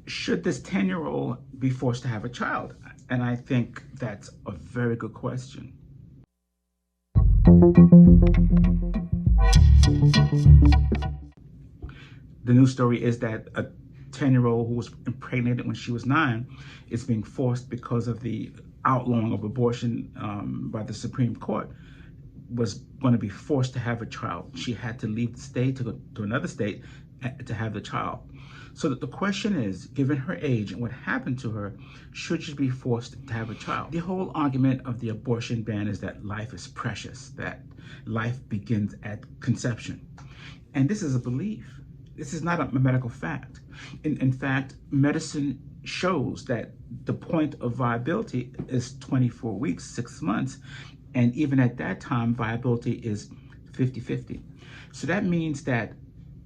Should this 10-year-old be forced to have a child? And I think that's a very good question. The news story is that a 10-year-old who was impregnated when she was 9 is being forced because of the outlawing of abortion by the Supreme Court, was going to be forced to have a child. She had to leave the state to go to another state to have the child. So that the question is, given her age and what happened to her, should she be forced to have a child? The whole argument of the abortion ban is that life is precious, that life begins at conception. And this is a belief. This is not a medical fact. In fact, medicine shows that the point of viability is 24 weeks, 6 months. And even at that time, viability is 50-50. So that means that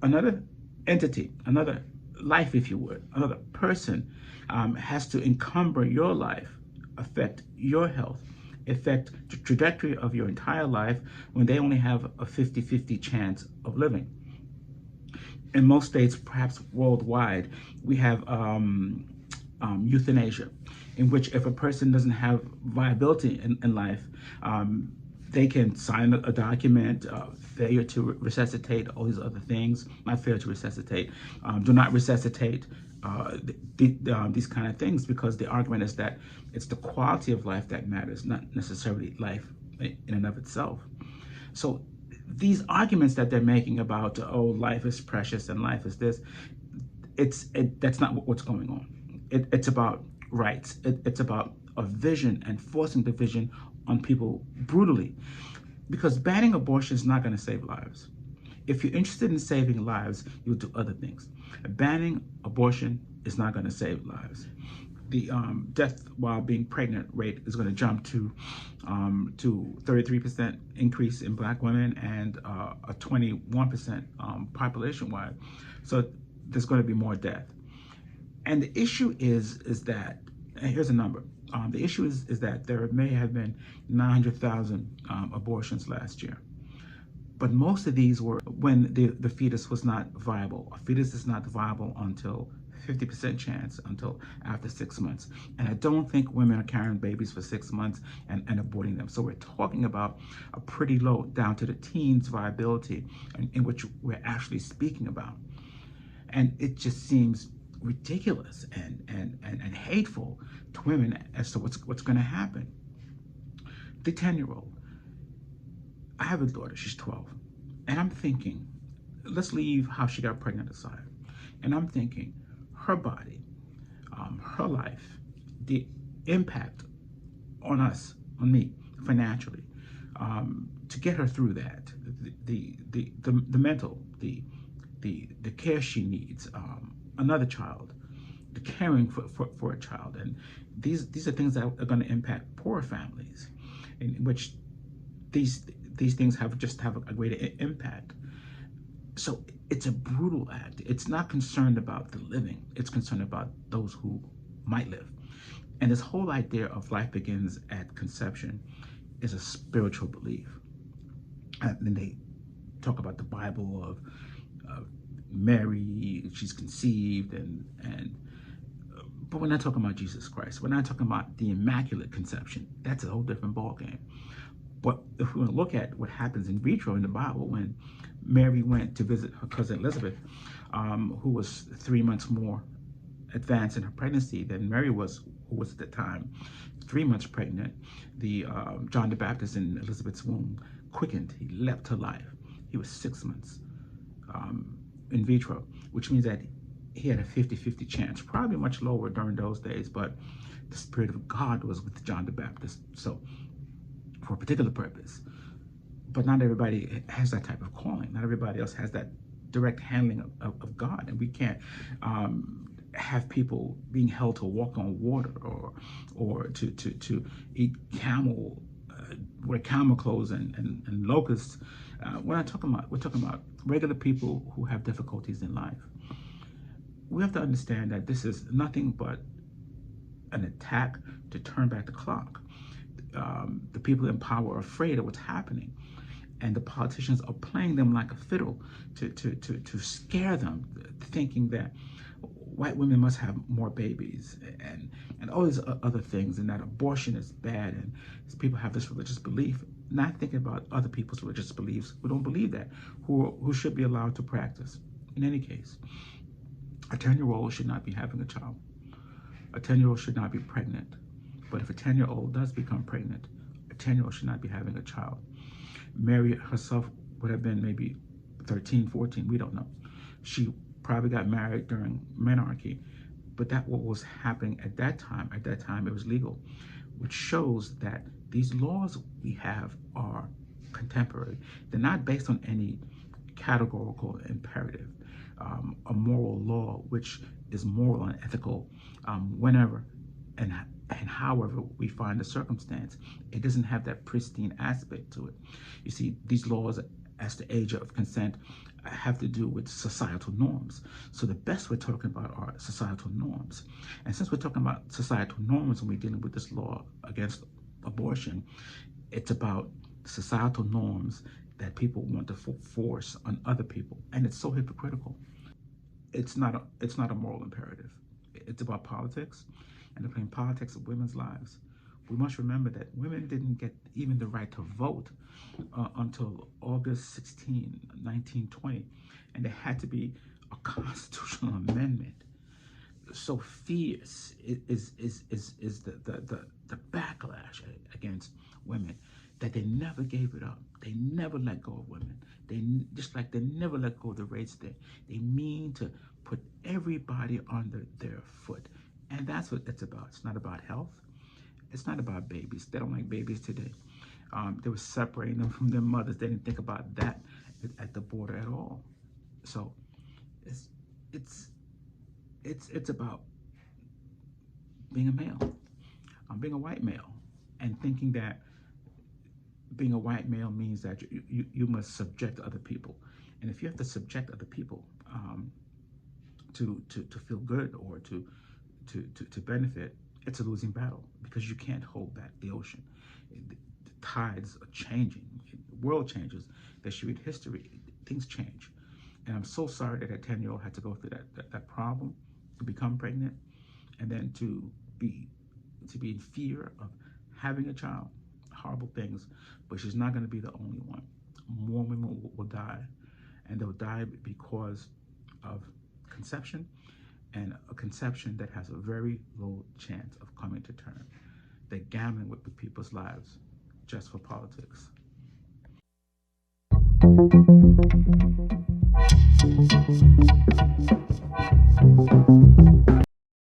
another entity, another life, if you would, another person has to encumber your life, affect your health, affect the trajectory of your entire life when they only have a 50-50 chance of living. In most states, perhaps worldwide, we have euthanasia, in which if a person doesn't have viability in life, they can sign a document, failure to resuscitate, all these other things, not failure to resuscitate, do not resuscitate, these kind of things, because the argument is that it's the quality of life that matters, not necessarily life in and of itself. So these arguments that they're making about, oh, life is precious and life is this, that's not what's going on. It's about rights. It's about a vision and forcing the vision on people brutally, because banning abortion is not going to save lives. If you're interested in saving lives, you'll do other things. Banning abortion is not going to save lives. The death while being pregnant rate is going to jump to 33% increase in Black women and a 21% population-wide. So there's going to be more death. And the issue is that, and here's a number. The issue is that there may have been 900,000 abortions last year. But most of these were when the fetus was not viable. A fetus is not viable until 50% chance until after 6 months. And I don't think women are carrying babies for 6 months and aborting them. So we're talking about a pretty low, down to the teens viability in which we're actually speaking about. And it just seems ridiculous and hateful to women as to what's going to happen. The 10-year-old. I have a daughter, she's 12. And I'm thinking, let's leave how she got pregnant aside. And I'm thinking, her body, her life, the impact on us, on me, financially, to get her through that, the mental, the care she needs, another child, the caring for a child. And these are things that are going to impact poor families, in which these things have a greater impact. So it's a brutal act. It's not concerned about the living. It's concerned about those who might live. And this whole idea of life begins at conception is a spiritual belief. And then they talk about the Bible of Mary, she's conceived, but we're not talking about Jesus Christ. We're not talking about the Immaculate Conception. That's a whole different ballgame. But if we want to look at what happens in vitro in the Bible, when Mary went to visit her cousin Elizabeth, who was 3 months more advanced in her pregnancy than Mary was, who was at the time 3 months pregnant, the John the Baptist in Elizabeth's womb quickened. He leapt to life. He was 6 months in vitro, which means that he had a 50-50 chance, probably much lower during those days, but the Spirit of God was with John the Baptist. So for a particular purpose. But not everybody has that type of calling. Not everybody else has that direct handling of God. And we can't have people being held to walk on water or to eat camel, wear camel clothes and locusts. We're talking about regular people who have difficulties in life. We have to understand that this is nothing but an attack to turn back the clock. The people in power are afraid of what's happening. And the politicians are playing them like a fiddle to scare them, thinking that white women must have more babies and all these other things, and that abortion is bad, and people have this religious belief, not thinking about other people's religious beliefs who don't believe that, who should be allowed to practice. In any case, a 10-year-old should not be having a child. A 10-year-old should not be pregnant. But if a 10-year-old does become pregnant, a 10-year-old should not be having a child. Mary herself would have been maybe 13, 14, we don't know. She probably got married during monarchy, but that what was happening at that time. At that time, it was legal, which shows that these laws we have are contemporary. They're not based on any categorical imperative, a moral law, which is moral and ethical whenever and however we find the circumstance. It doesn't have that pristine aspect to it. You see, these laws as the age of consent have to do with societal norms. So the best we're talking about are societal norms. And since we're talking about societal norms when we're dealing with this law against abortion, it's about societal norms that people want to force on other people. And it's so hypocritical. It's not a moral imperative. It's about politics, and they're playing politics of women's lives. We must remember that women didn't get even the right to vote until August 16, 1920, and there had to be a constitutional amendment. So fierce is the backlash against women that they never gave it up. They never let go of women. They just like they never let go of the race. They mean to put everybody under their foot, and that's what it's about. It's not about health. It's not about babies. They don't like babies today. They were separating them from their mothers. They didn't think about that at the border at all. So it's about being a male, being a white male, and thinking that being a white male means that you must subject other people. And if you have to subject other people to feel good or to benefit, it's a losing battle, because you can't hold back the ocean. The tides are changing. The world changes. As you read history, things change. And I'm so sorry that 10-year-old had to go through that problem, to become pregnant, and then to be in fear of having a child. Horrible things. But she's not going to be the only one. More women will die, and they'll die because of conception, and a conception that has a very low chance of coming to term. They're gambling with people's lives just for politics.